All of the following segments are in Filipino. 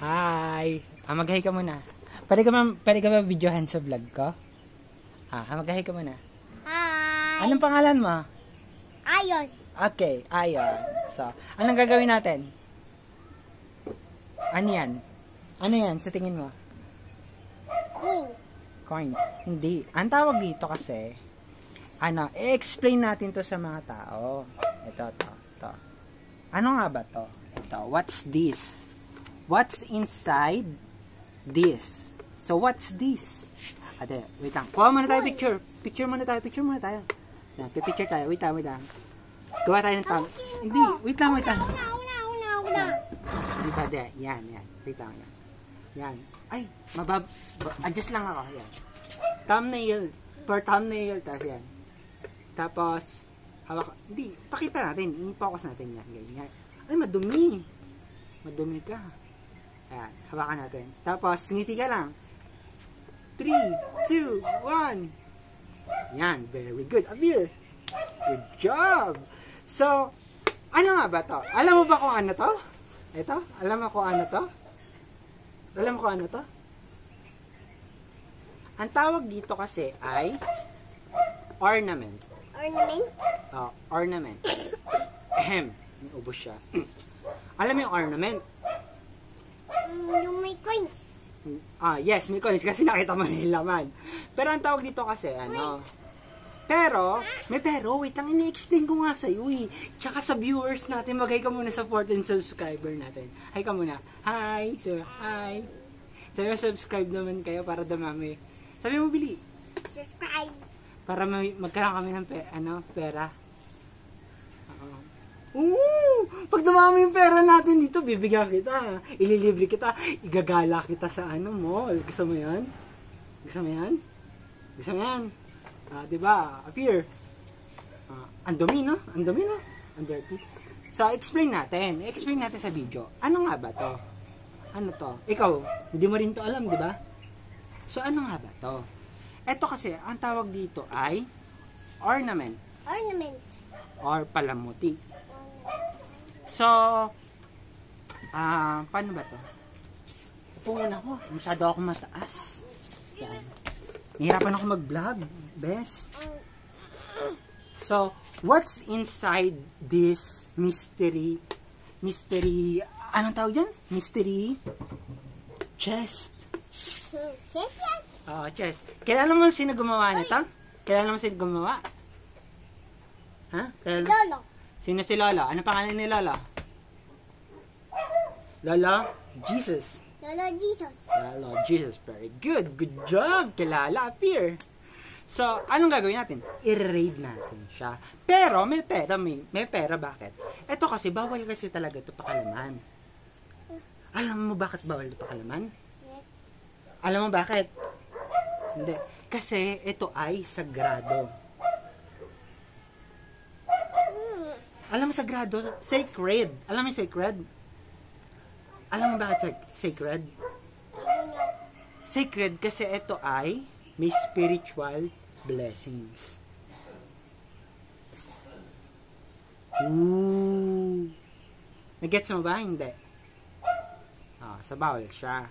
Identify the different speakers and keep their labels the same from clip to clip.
Speaker 1: Hi! Mag-hi ka muna. Pwede ka ba videohan sa vlog ko? Mag-hi ka muna.
Speaker 2: Hi!
Speaker 1: Anong pangalan mo?
Speaker 2: Ayon.
Speaker 1: Okay, Ayon. So, anong gagawin natin? Ano yan? Ano yan sa tingin mo?
Speaker 2: Queen.
Speaker 1: Coins. Hindi. Ang tawag dito kasi, i-explain natin to sa mga tao. Ito. Ano nga ba to? Ito, what's this? What's inside this? So, what's this? Ate, wait lang. Kuha muna tayo picture. Picture muna tayo. Yan, picture tayo. Wait lang. Gawa tayo ng tag. Hindi, wait lang.
Speaker 2: Una.
Speaker 1: Dito, yan. Wait lang. Yan. Ay, adjust lang ako. Yan. Thumbnail. Per thumbnail. Tapos yan. Tapos, hawak. Hindi, pakita natin. I-focus natin yan. Ganyan. Ay, madumi. Madumi ka. Ayan, hawakan natin. Tapos, ngiti ka lang. 3, 2, 1. Yan, very good. Abir. Good job. So, ano nga ba to? Alam mo ba kung ano to? Ito? Alam mo kung ano to? Alam mo kung ano to? Ang tawag dito kasi ay ornament.
Speaker 2: Ornament?
Speaker 1: Ornament. Ahem. Ubus siya. Alam mo yung ornament?
Speaker 2: Yung may coins.
Speaker 1: Yes, may coins kasi nakita mo na yung laman. Pero ang tawag dito kasi, pero, wait lang, ini-explain ko nga sa'yo eh. Tsaka sa viewers natin, mag-hi ka muna sa 14 subscriber natin. Hi ka muna. Hi! So, hi! Sabi mo, subscribe naman kayo para dumami. Sabi mo, Bili.
Speaker 2: Subscribe.
Speaker 1: Para magkaroon kami ng pera. Pag dumami yung pera natin dito, bibigyan kita. Ililibre kita. Igagala kita sa mall. Gusto mo yan? Gusto mo yan? Diba? Appear. Ang dumi, no? Ang dirty. So, explain natin sa video. Ano nga ba to? Ano to? Ikaw, hindi mo rin to alam, di ba? So, ano nga ba to? Ito kasi, ang tawag dito ay ornament.
Speaker 2: Ornament.
Speaker 1: Or palamuti. So, paano ba to? Upo muna ako. Masyado ako mataas. Yan. Nahirapan ako mag-vlog. Best. So, what's inside this mystery, anong tawag dyan? Mystery chest.
Speaker 2: Chest yan?
Speaker 1: Chest. Kilala mo sino gumawa nito? Kilala mo sino gumawa? Ha?
Speaker 2: Lolo.
Speaker 1: Sino si Lolo? Ano pangalan ni Lolo? Lolo Jesus.
Speaker 2: Lolo Jesus.
Speaker 1: Lolo Jesus. Very good. Good job. Kilala. Appear. So, anong gagawin natin? I-raid natin siya. Pero, may pera. Bakit? Ito kasi, bawal kasi talaga ito pakalaman. Alam mo bakit bawal ito pakalaman?
Speaker 2: Yes.
Speaker 1: Alam mo bakit? Hindi. Kasi, ito ay sagrado. Alam mo sagrado? Sacred. Alam mo sacred? Alam mo bakit sacred? Sacred kasi ito ay may spiritual blessings. Nagets mo ba? Hindi. Sa bawal siya.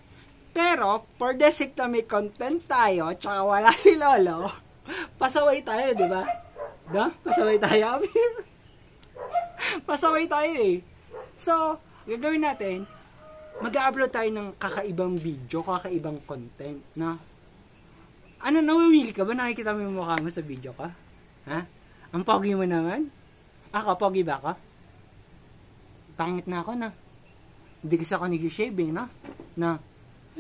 Speaker 1: Pero, for the sake na may content tayo, tsaka wala si Lolo, pasaway tayo, di ba? Pasaway tayo. Pasaway tayo eh. So, gagawin natin, mag-upload tayo ng kakaibang video, kakaibang content, no? Nawawili ka ba? Nakikita mo yung mukha mo sa video ka? Ha? Ang pogi mo naman? Ako, pogi ba ako? Pangit na ako, na. Hindi kasi ako nag-shave, no? No.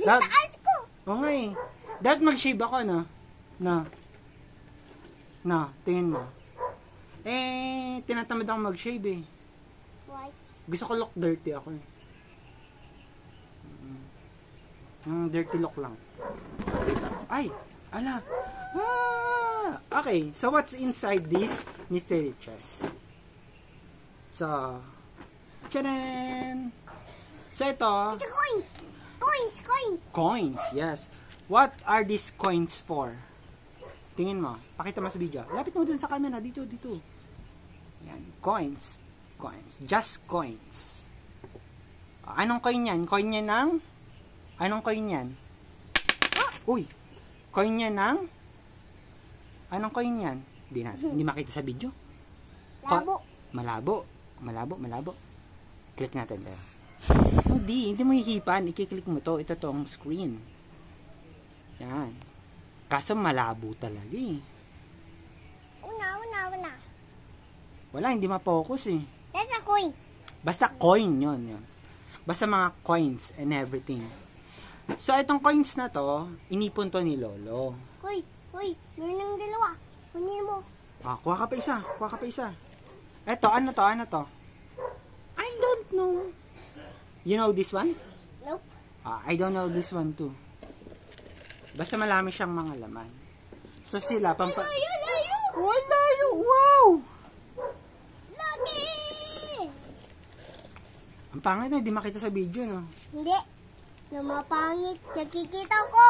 Speaker 2: Taas ko!
Speaker 1: Okay. Dapat mag-shave ako, no? No, tingin mo. Tinatamad ako mag-shave, eh.
Speaker 2: Why?
Speaker 1: Gusto ko look dirty ako, eh. Dirty look lang. Ay! Ala! Okay, so what's inside this mystery chest? So, tcharan! So ito,
Speaker 2: It's a coins!
Speaker 1: coins, yes. What are these coins for? Tingin mo, pakita mo sa video. Lapit mo dun sa camera, dito. Yan, coins. Just coins. Anong coin yan? Coin yan ng Anong coin yan? Uy! Coin yan ng? Anong coin yan? Hindi makita sa video.
Speaker 2: Labo.
Speaker 1: Malabo. Click natin tayo. Hindi mo hihipan. I-click mo to. Ito tong screen. Yan. Kaso malabo talaga eh.
Speaker 2: Una.
Speaker 1: Wala, hindi ma-focus eh.
Speaker 2: That's a coin.
Speaker 1: Basta coin yun. Basta mga coins and everything. So, itong coins na to, inipon to ni Lolo.
Speaker 2: Hoy, meron ng dalawa. Kunin mo.
Speaker 1: Kuha ka pa isa. Eto, ano to? I don't know. You know this one?
Speaker 2: Nope.
Speaker 1: I don't know this one too. Basta malami siyang mga laman. So, sila, Layo! Wow!
Speaker 2: Lagi!
Speaker 1: Ang pangit na, di makita sa video, no?
Speaker 2: Hindi. Lumapangit. Nakikita ko.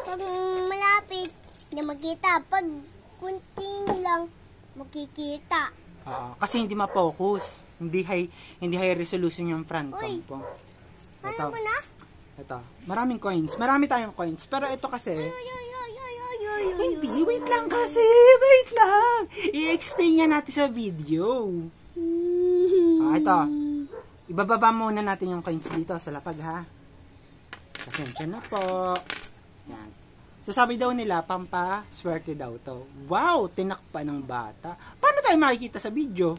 Speaker 2: Pag malapit, hindi makita. Pag kunting lang, makikita.
Speaker 1: Kasi hindi ma-focus. Hindi high resolution yung front cam po.
Speaker 2: Ano mo na?
Speaker 1: Ito. Maraming coins. Marami tayong coins. Pero ito kasi... Hindi. Wait lang kasi. Wait lang. I-explain nga natin sa video. Ito. Ibababa muna natin yung coins dito sa lapag, ha? Pasensya na po. Yan. So, sabi daw nila, pampaswerte daw to. Wow! Tinakpa ng bata. Paano tayo makikita sa video?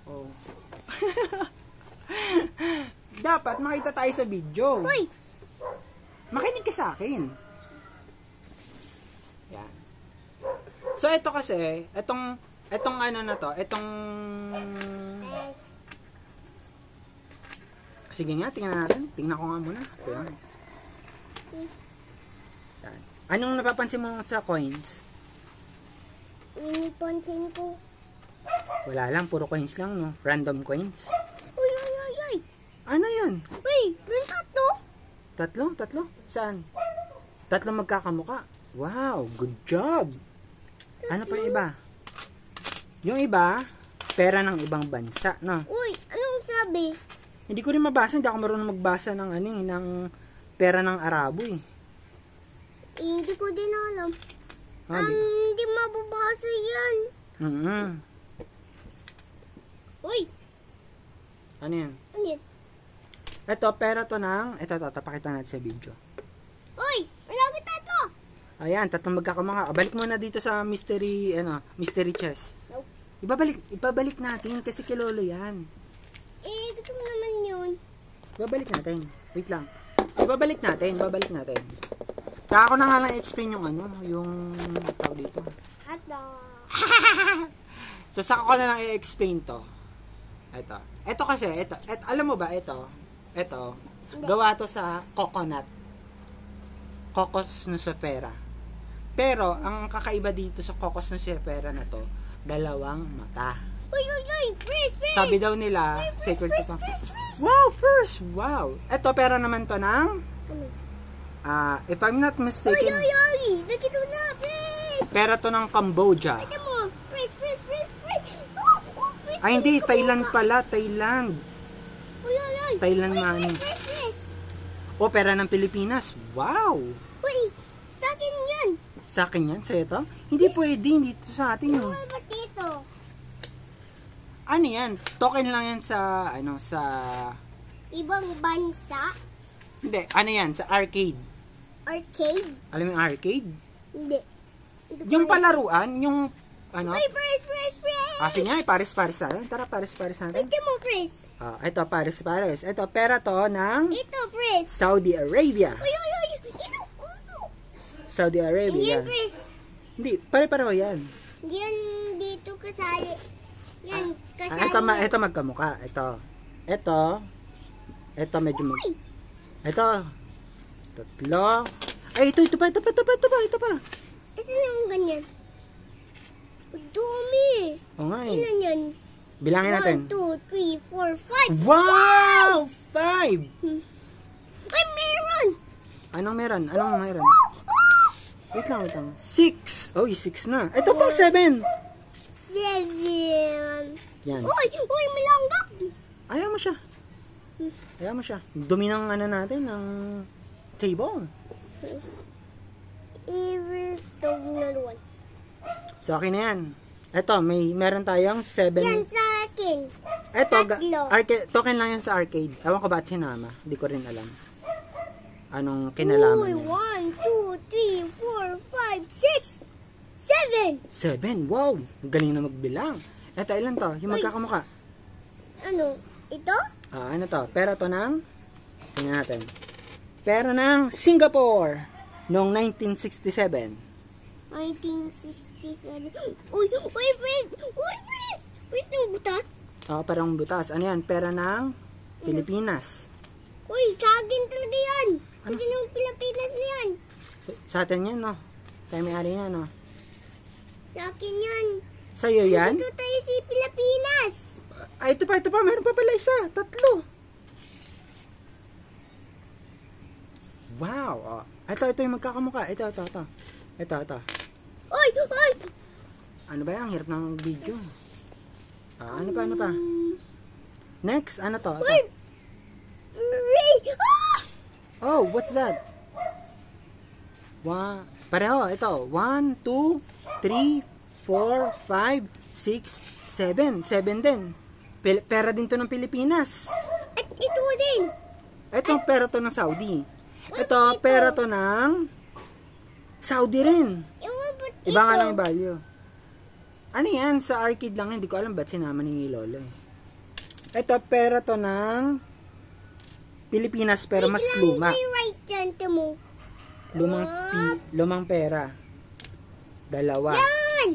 Speaker 1: Oh. Dapat makita tayo sa video.
Speaker 2: Hoy!
Speaker 1: Makinig ka sa akin. Yan. So, ito kasi, itong ano na to, sige nga, tingnan natin. Tingnan ko nga muna. Yan. Anong napapansin mo sa coins?
Speaker 2: Inipansin ko.
Speaker 1: Wala lang, puro coins lang, no? Random coins.
Speaker 2: Uy!
Speaker 1: Ano yun?
Speaker 2: Uy! Meron tatlo?
Speaker 1: Tatlo? Saan? Tatlo magkakamuka. Wow, good job. Ano pa yung iba? Yung iba, pera ng ibang bansa, no?
Speaker 2: Uy! Anong sabi?
Speaker 1: Hindi ko rin mabasa, hindi ako marunong magbasa ng ng pera ng Arabo eh.
Speaker 2: Hindi ko din alam. Hindi mababasa yan. Uy!
Speaker 1: Ano yan?
Speaker 2: Ano yan?
Speaker 1: Ito, pera to ng... Ito, pakita natin sa video.
Speaker 2: Uy! Malapit tato!
Speaker 1: Ayan, tatlong magkakamanga. Balik muna dito sa mystery chest.
Speaker 2: Nope.
Speaker 1: Ibabalik natin kasi kay Lolo yan.
Speaker 2: Gusto mo naman yun.
Speaker 1: Ibabalik natin. Wait lang. Ibabalik natin. Tsaka ako na nga lang explain yung yung tawag dito. So, saka ko na lang i-explain to. Ito kasi, alam mo ba, ito, gawa to sa coconut. Cocos nusifera. Pero, ang kakaiba dito sa cocos nusifera na to, dalawang mata.
Speaker 2: Uy! Freeze!
Speaker 1: Sabi daw nila, sacred to. Wow, first! Wow! Ito, pera naman to ng, if I'm not mistaken,
Speaker 2: Uy! Nakita mo na! Freeze!
Speaker 1: pera to ng Cambodia.
Speaker 2: Nakita mo! Freeze!
Speaker 1: Ay, hindi. Thailand pala. Thailand.
Speaker 2: Uy!
Speaker 1: Thailand money.
Speaker 2: Freeze!
Speaker 1: O, pera ng Pilipinas. Wow!
Speaker 2: Uy! Sa akin yan!
Speaker 1: Sa akin yan? Sa'yo to? Hindi pwede. Hindi ito sa atin yun.
Speaker 2: Ba't dito?
Speaker 1: Ano yan? Token lang yan sa, sa...
Speaker 2: Ibang bansa?
Speaker 1: Hindi. Ano yan? Sa arcade.
Speaker 2: Arcade?
Speaker 1: Alam mo yung arcade?
Speaker 2: Hindi.
Speaker 1: Yung palaruan, yung,
Speaker 2: Uy! Freeze!
Speaker 1: sige nga, pares-pares natin. Tara, pares-pares natin.
Speaker 2: Ito mo, Freeze!
Speaker 1: Ito, pares-pares. Ito, pera to ng
Speaker 2: Ito, Freeze!
Speaker 1: Saudi Arabia.
Speaker 2: Uy!
Speaker 1: Saudi Arabia.
Speaker 2: Hindi yan, Freeze!
Speaker 1: Hindi, pare-pareho yan.
Speaker 2: Yan dito kasali. Yan, kasali.
Speaker 1: Ito magkamuka. Ito medyo Ito. Tatlo. Ay, ito pa.
Speaker 2: Ito yung ganyan. Dumi.
Speaker 1: Oo nga eh.
Speaker 2: Ilan yan?
Speaker 1: Bilangin natin.
Speaker 2: 1, 2, 3, 4, 5.
Speaker 1: Wow! 5!
Speaker 2: Ay, meron!
Speaker 1: Anong meron? Wait lang. 6! Oh, 6 na. Ito pang 7!
Speaker 2: 7.
Speaker 1: Yan.
Speaker 2: Uy, malanggak!
Speaker 1: Ayaw mo siya. Kaya mo siya. Dumi ng ano natin, ng table.
Speaker 2: Stove na one.
Speaker 1: So, akin na yan. Eto, meron tayong 7.
Speaker 2: Yan sa akin.
Speaker 1: Eto,
Speaker 2: Tatlo.
Speaker 1: token lang yan sa arcade. Ewan ko ba't sinama. Hindi ko rin alam. Anong kinalaman
Speaker 2: Uy,
Speaker 1: niya.
Speaker 2: 1, 2, 3, 4, 5, 6, 7.
Speaker 1: 7. Wow! Ang galing na magbilang. Eto, ilan to? Yung magkakamukha.
Speaker 2: Ano? Ito?
Speaker 1: Ano to? Pera to ng... Tingnan natin. Pera ng Singapore. Noong 1967.
Speaker 2: 1967. Uy, Fred! Where's yung butas?
Speaker 1: Parang butas. Ano yan? Pera ng Pilipinas.
Speaker 2: Uy, sa akin talaga yan.
Speaker 1: Ano?
Speaker 2: Sa yung Pilipinas na yan.
Speaker 1: Sa atin yan, no? Tayo may-ari yan, no?
Speaker 2: Sa akin yan.
Speaker 1: Sa'yo yan?
Speaker 2: Dito tayo si Pilipinas.
Speaker 1: Ito pa. Meron pa pala isa. 3. Wow. Ito yung magkakamukha. Ito.
Speaker 2: Uy!
Speaker 1: Ano ba yan? Ang hirap ng video. Ano pa? Next, ano to?
Speaker 2: Uy! Ray! Ah!
Speaker 1: Oh, what's that? Pareho, ito. 1, 2, 3, 4, 5, 6, 7. 7 din. Pera din to ng Pilipinas.
Speaker 2: At ito din.
Speaker 1: Ito, pera to ng Saudi. Ito, pera to ng Saudi rin. Iba nga lang yung value. Ano yan? Sa arcade lang. Hindi ko alam ba't sinama ni Lolo. Ito, pera to ng Pilipinas pero mas luma.
Speaker 2: May right dyan, mo.
Speaker 1: Lumang pera. 2.
Speaker 2: Yan!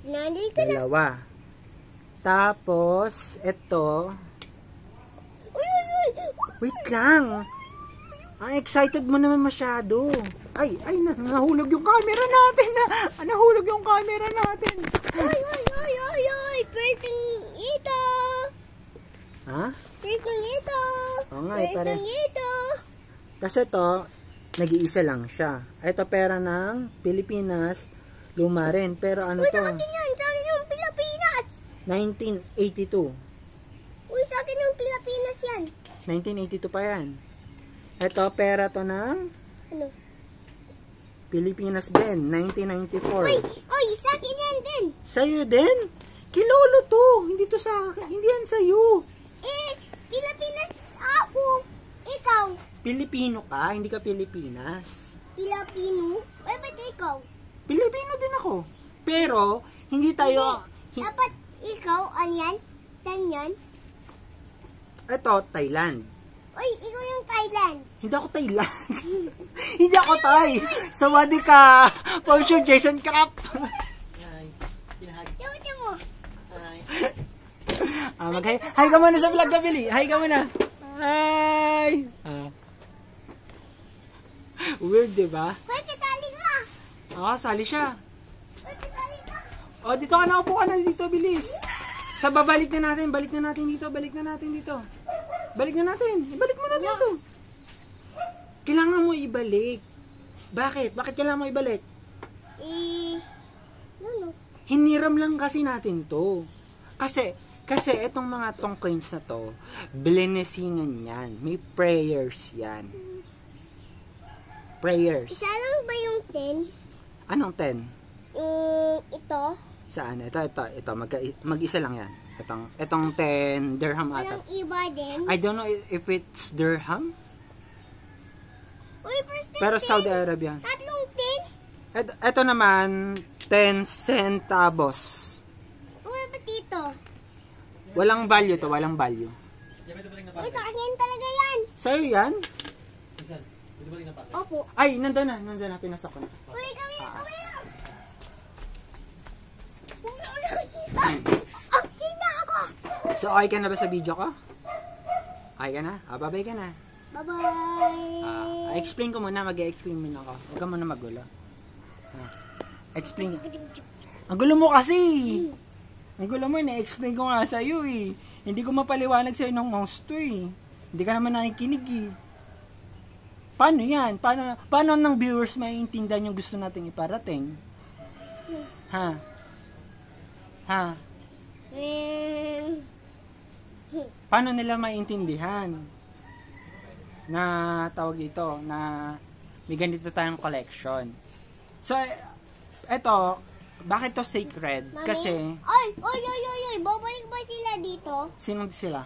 Speaker 2: Sinali ko na.
Speaker 1: 2. Tapos, ito.
Speaker 2: Uy!
Speaker 1: Wait lang. Ang excited mo naman masyado. Ay, nahulog yung camera natin. Nahulog yung camera natin.
Speaker 2: Uy! Pwedeng ito!
Speaker 1: Ha?
Speaker 2: Pwedeng ito!
Speaker 1: Oo nga,
Speaker 2: Pwedeng ito!
Speaker 1: Kasi to, nag-iisa lang siya. Ito pera ng Pilipinas, luma rin. Pero ano
Speaker 2: Uy,
Speaker 1: to?
Speaker 2: sa akin yan! Sa akin yung Pilipinas!
Speaker 1: 1982.
Speaker 2: Uy, sa akin yung Pilipinas yan!
Speaker 1: 1982 pa yan. Ito, pera to ng
Speaker 2: Ano?
Speaker 1: Pilipinas din, 1994.
Speaker 2: Uy, sa akin yan din!
Speaker 1: Sa'yo din? Kilolo to. Hindi to sa akin. Hindi yan sa'yo.
Speaker 2: Pilipinas ako! Ikaw!
Speaker 1: Pilipino ka, hindi ka Pilipinas.
Speaker 2: Pilipino? Uy, ba't ikaw?
Speaker 1: Pilipino din ako. Pero, hindi tayo...
Speaker 2: Dapat ikaw, ano yan? Saan yan?
Speaker 1: Ito, Thailand.
Speaker 2: Uy, ikaw yung Thailand.
Speaker 1: Hindi ako Thailand. Hindi ako Thai. Sawadi ka. For sure, Jason Crap.
Speaker 2: Tingnan mo.
Speaker 1: Hi ka muna sa vlog ka, Billy. Hi ka muna. Hi. Weird, diba?
Speaker 2: Uy, kasali ka.
Speaker 1: Sali siya.
Speaker 2: Uy, kasali ka.
Speaker 1: Dito ka na. Upo ka na dito, bilis. Balik na natin dito. Balik na natin. Ibalik mo na dito. Kailangan mo ibalik. Bakit? Bakit kailangan mo ibalik?
Speaker 2: Ano?
Speaker 1: Hiniram lang kasi natin to. Kasi itong mga tong coins na to, blinesingan yan. May prayers yan. Prayers.
Speaker 2: Isa lang ba yung 10?
Speaker 1: Anong 10?
Speaker 2: Ito.
Speaker 1: Saan? Ito. Mag-isa lang yan. Itong 10 dirham ata.
Speaker 2: Walang iba din.
Speaker 1: I don't know if it's dirham.
Speaker 2: Uy, first
Speaker 1: Pero
Speaker 2: 10.
Speaker 1: Saudi Arabia.
Speaker 2: Tatlong 10.
Speaker 1: Ito naman, 10 centavos.
Speaker 2: Uy, ba't dito?
Speaker 1: Walang value to, walang value.
Speaker 2: Uy, sa akin talaga yan.
Speaker 1: Sa'yo yan?
Speaker 2: Opo.
Speaker 1: Ay, nandun na, pinasok ko na.
Speaker 2: Uy, kami. Kita ako.
Speaker 1: So, okay ka na ba sa video ko? Okay ka na? Babay ka na.
Speaker 2: Bye-bye.
Speaker 1: Explain ko muna, mag-explain muna ako. Huwag ka muna magulo. Explain. Ang gulo mo kasi. Ang gulo mo, na-explain ko nga sa'yo eh. Hindi ko mapaliwanag sa'yo ng mouse to eh. Hindi ka naman nakikinig eh. Paano yan? Paano ng viewers maiintindihan yung gusto nating iparating? Ha? Paano nila maiintindihan? na tawag dito, na may ganito tayong collection. So, eto, bakit to sacred?
Speaker 2: Mami?
Speaker 1: Kasi,
Speaker 2: Oy! Babalik ba sila dito?
Speaker 1: sinong sila?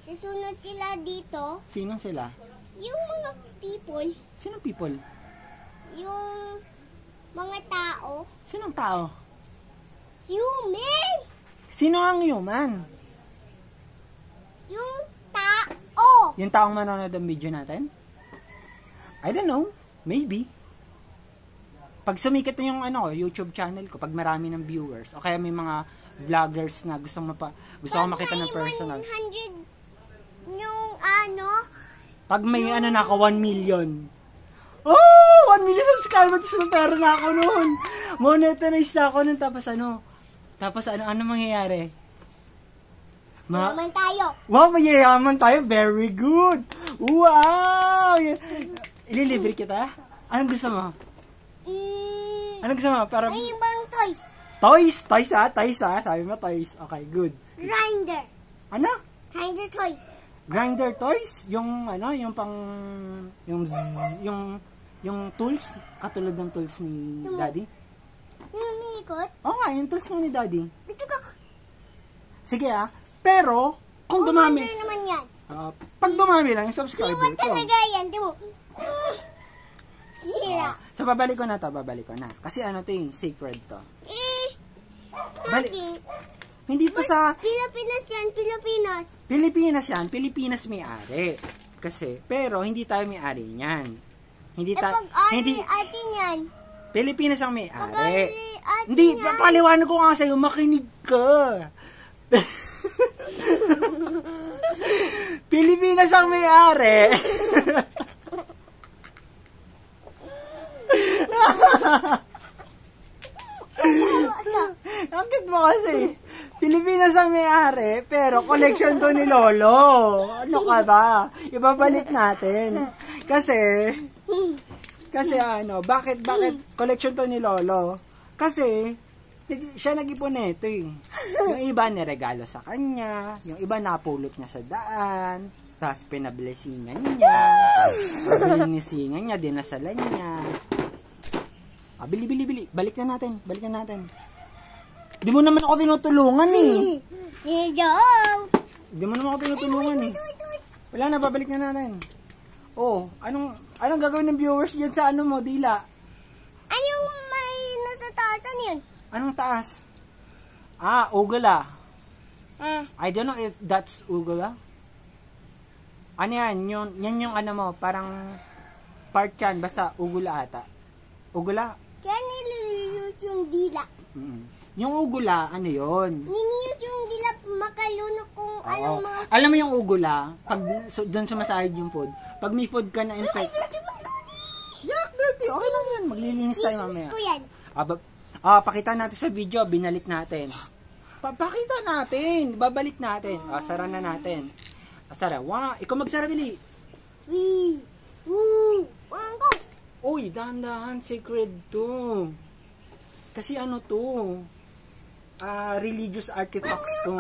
Speaker 2: Susunod sila dito?
Speaker 1: Sinong sila?
Speaker 2: Yung mga people.
Speaker 1: Sinong people?
Speaker 2: Yung mga tao.
Speaker 1: Sinong tao?
Speaker 2: Human!
Speaker 1: Sino ang human?
Speaker 2: Yung tao!
Speaker 1: Yung taong manonood ng video natin? I don't know. Maybe. Pag sumikat na yung YouTube channel ko, pag marami ng viewers, o kaya may mga vloggers na gusto ko makita ng personal.
Speaker 2: 100 yung
Speaker 1: Pag may na ako, 1 million. Oh! 1 million subscribers, pera na ako noon. Monetize na ako noon, tapos ano mangyayari?
Speaker 2: Mayaman tayo.
Speaker 1: Wow, mayayaman tayo. Very good. Wow! Ililibre kita? Anong gusto mo? Anong gusto mo? Para...
Speaker 2: Ay, ibang toys.
Speaker 1: Toys! Toys ha? Sabi mo toys. Okay, good.
Speaker 2: Grinder.
Speaker 1: Ano?
Speaker 2: Grinder toys.
Speaker 1: Grinder toys? Yung yung pang... Yung tools? Katulad ng tools ni Daddy?
Speaker 2: Yung umiikot?
Speaker 1: Oo nga, yung tools nga ni Daddy.
Speaker 2: Ito ka.
Speaker 1: Sige pero, kung dumami...
Speaker 2: Grinder naman yan.
Speaker 1: Pag dumami lang yung subscriber
Speaker 2: Iwan
Speaker 1: ko.
Speaker 2: talaga yan. Di mo. Sira.
Speaker 1: So, babalik ko na. Kasi sacred to.
Speaker 2: Bakit?
Speaker 1: Hindi to sa...
Speaker 2: Pilipinas yan, Pilipinas.
Speaker 1: Pilipinas may-ari. Kasi, pero hindi tayo may-ari niyan. Hindi
Speaker 2: atin yan.
Speaker 1: Pilipinas ang may-ari.
Speaker 2: atin
Speaker 1: Hindi,
Speaker 2: yan.
Speaker 1: paliwanag ko nga sa'yo, makinig ka. Pilipinas ang may-ari. Bakit mo kasi? Pilipinas ang may-ari, pero collection to ni Lolo. Ano ka ba? Ibabalik natin. Kasi bakit collection to ni Lolo? Kasi, siya nag-ipon nito eh. Yung iba niregalo sa kanya, yung iba napulot niya sa daan, tapos pinablesingan niya, pininisingan niya, dinasalan niya. Bili. Balik na natin. Di mo naman ako tinutulungan eh. Di mo naman ako tinutulungan eh. Wala na, babalik na natin. Oh, anong gagawin ng viewers dyan sa mo, Dila?
Speaker 2: Anong may nasa taasan yun?
Speaker 1: Anong taas? Ugula. I don't know if that's ugula. Ano yan? Yan yung mo, parang part yan, basta ugula ata. Ugula?
Speaker 2: Kaya nililius yung dila.
Speaker 1: Yung ugula, ano yun?
Speaker 2: Niniyos yung dila makalunok kung anong mga...
Speaker 1: Alam mo yung ugula, pag doon sumasahid yung food, pag may food ka na infect... Yak, dirty. Okay lang yan. Maglilinis tayo mamaya.
Speaker 2: ko yan.
Speaker 1: Pakita natin sa video, binalik natin. Pakita natin. Babalik natin. Sara na natin. Sara. Ikaw magsara, Bili.
Speaker 2: 3, 2, 1, go!
Speaker 1: Uy, dahan-dahan, sacred to. Kasi to? Religious artifacts to.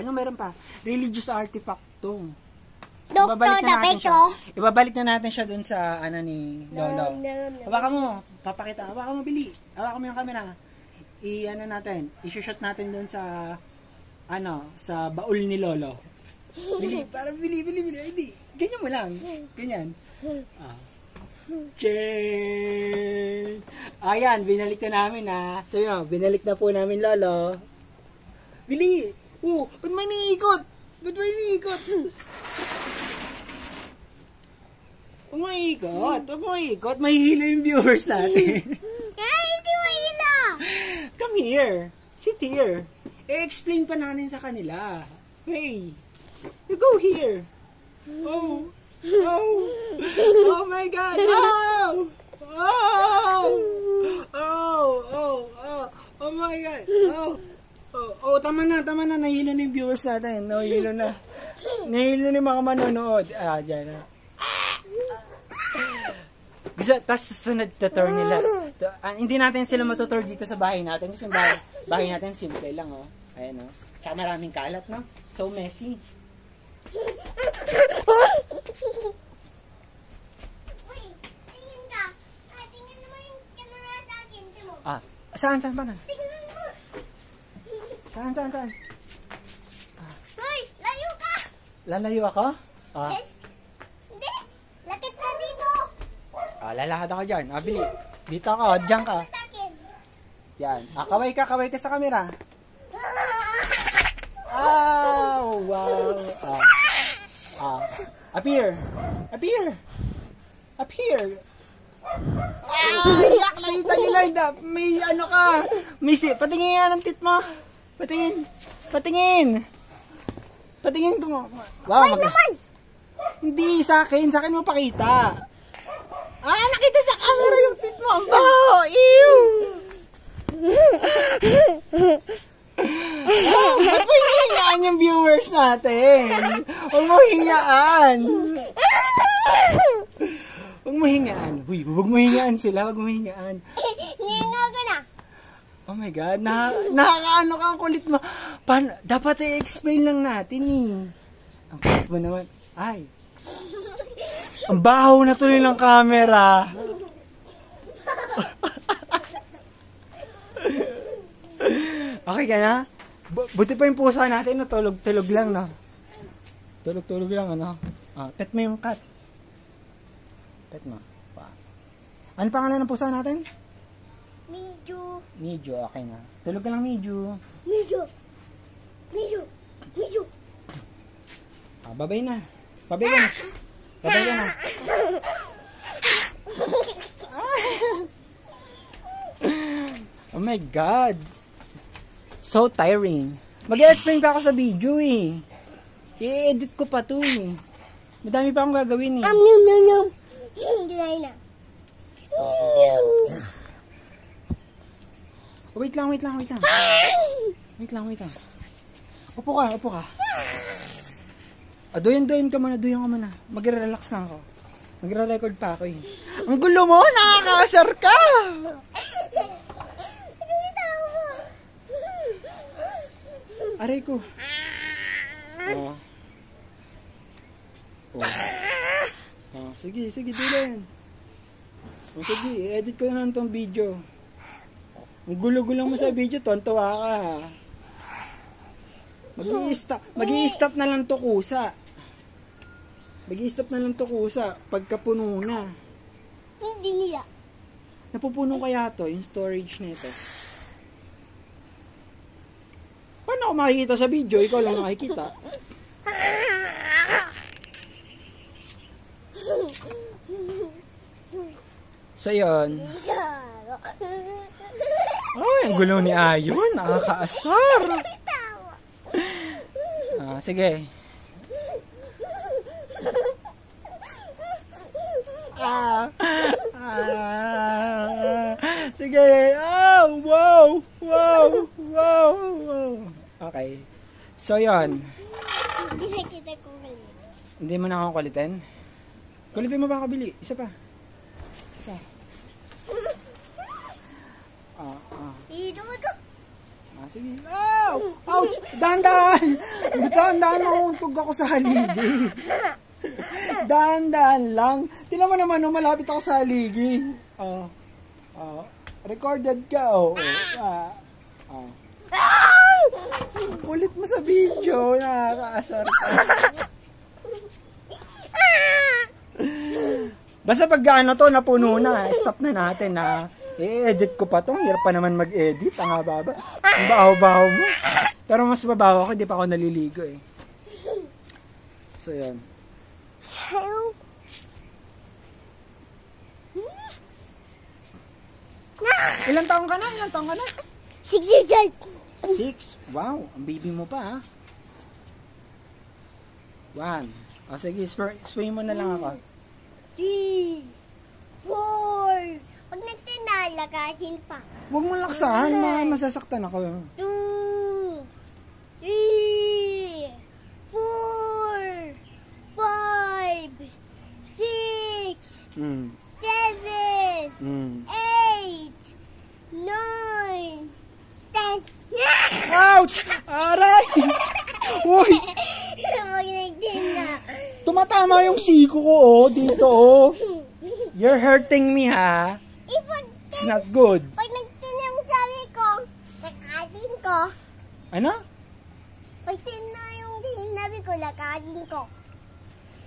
Speaker 1: Ano meron pa? Religious artifact to. So, ibabalik na natin siya dun sa ni Lolo. Hawakan mo. Papakita. Hawakan mo, Bili. Hawakan mo yung camera. I-shoot natin dun sa sa baul ni Lolo. Bili. Hindi. Ganyan mo lang. Ganyan. Ayan, binalik na namin So yun, binalik na po namin, Lolo. Bili! Ba't may niikot? Huwag mo ikot. Mahihila yung viewers natin.
Speaker 2: Hindi mahihila.
Speaker 1: Come here. Sit here. I-explain pa natin sa kanila. Hey, you go here. Oh my God! Oh my God! Tama na. Nahilo na yung viewers natin. Nahilo na yung mga manonood. Dyan na. Tapos susunod tutor nila. Hindi natin sila matutor dito sa bahay natin. Kasi yung bahay natin simple lang, Ayan, Tsaka maraming kalat, no? So messy. Saan ba na? Saan?
Speaker 2: Hoy, layo ka!
Speaker 1: Lalayo ako? Ah.
Speaker 2: Hindi, lakit ka dito.
Speaker 1: Lalakad ako dyan. Bili. Dito ako, dyan ka.
Speaker 2: Takin.
Speaker 1: Yan. Kaway ka sa camera. Wow. Appear. Nakita nila, may ano ka. Patingin nga ng tit mo. Patingin to. Wow,
Speaker 2: naman.
Speaker 1: Hindi, sa akin mo pakita. Nakita sa camera yung tit mo. Ang baho. Ew. Ba't mo hingaan yung viewers natin? Huwag mo hingaan. Uy, huwag mo hingaan sila.
Speaker 2: Ningaw ka na.
Speaker 1: Oh my God, nakakaano ka ang kulit mo. Dapat i-explain lang natin eh. Ang kulit mo naman. Ay. Ang baho na tuloy ng camera. Okay ka na? Buti pa yung pusa natin, no? Tulog lang, no? Tulog lang, ano? Pet mo yung cat. Pet mo. Ano pangalan ng pusa natin? Miju, okay na. Tulog ka lang, Miju.
Speaker 2: Miju.
Speaker 1: Babay na. Babay ka na. Oh my God. So tiring. Mag-explain pa ako sa video eh. I-edit ko pa to eh. Madami pa akong gagawin eh.
Speaker 2: Dry na.
Speaker 1: Wait lang. Upo ka. Doyan ka muna. Magre-relax lang ako. Magre-record pa ako eh. Ang gulo mo, nakakaasar ka! Aray ko. Sige, Dylan. Sige, edit ko na lang tong video. Ang gulo-gulo mo sa video, tontuwa ka. Mag-i-stop na lang to kusa. Pagka puno na.
Speaker 2: Hindi nila.
Speaker 1: Napupuno kaya to, yung storage nito. Paano ako makikita sa video? Ikaw lang makikita. So, yun. Ay, ang gulo ni Ayon. Nakakaasar. Sige. Sige. Wow. Okay. So, yun. Hindi mo na akong kulitin? Kulitin mo ba kabili? Isa pa. Sige. Ouch! Dahan-dahan mahuntog ako sa haligi. Dahan-dahan lang. Tingnan mo naman, malapit ako sa haligi. Recorded ka, Ulit mo sa video, nakakaasar ka. Basta pag gaano to, napuno na, stop na natin na. I-edit ko pa to. Hirap pa naman mag-edit. Ang baba. Ang baho-baho mo. Pero mas babaho ako. Hindi pa ako naliligo eh. So, yan. Ilang taong ka na?
Speaker 2: 6 years old.
Speaker 1: 6? Wow. Ang baby mo pa ha. 1. Sige. Sway mo na lang ako.
Speaker 2: 3, 4. Pag nagtinalagasin pa.
Speaker 1: Huwag mo laksahan, masasaktan ako.
Speaker 2: 2, 3, 4, 5, 6, 7, 8, 9, 10.
Speaker 1: Ouch! Aray! Uy!
Speaker 2: Pag nagtina.
Speaker 1: Tumatama yung siko ko, dito, You're hurting me, ha? It's not good.
Speaker 2: Pag nagtina mo sabi ko.
Speaker 1: Ano?
Speaker 2: Pag yung sinabi ko, lakarin ko.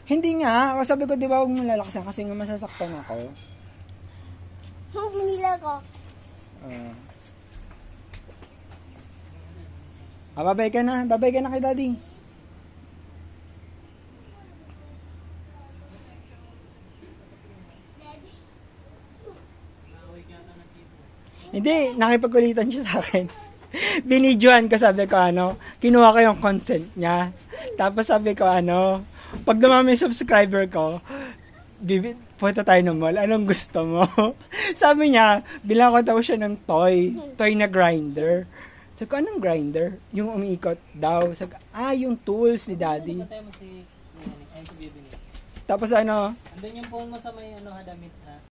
Speaker 1: Hindi nga. Sabi ko, di ba, huwag mo lalaksan kasi nga masasaktan ako.
Speaker 2: Nila ko.
Speaker 1: Babay ka na. Babay ka na kay daddy. Hindi, nakipagkulitan siya sa akin. Binidyoan ko, sabi ko kinuha ko yung consent niya. Tapos sabi ko pag dumami yung subscriber ko, punta tayo ng mall, anong gusto mo? Sabi niya, bilang ko daw siya ng toy na grinder. Sabi ko, anong grinder? Yung umiikot daw. Sabi ko, yung tools ni daddy. Tapos
Speaker 3: Andun yung phone mo sa may damit ha.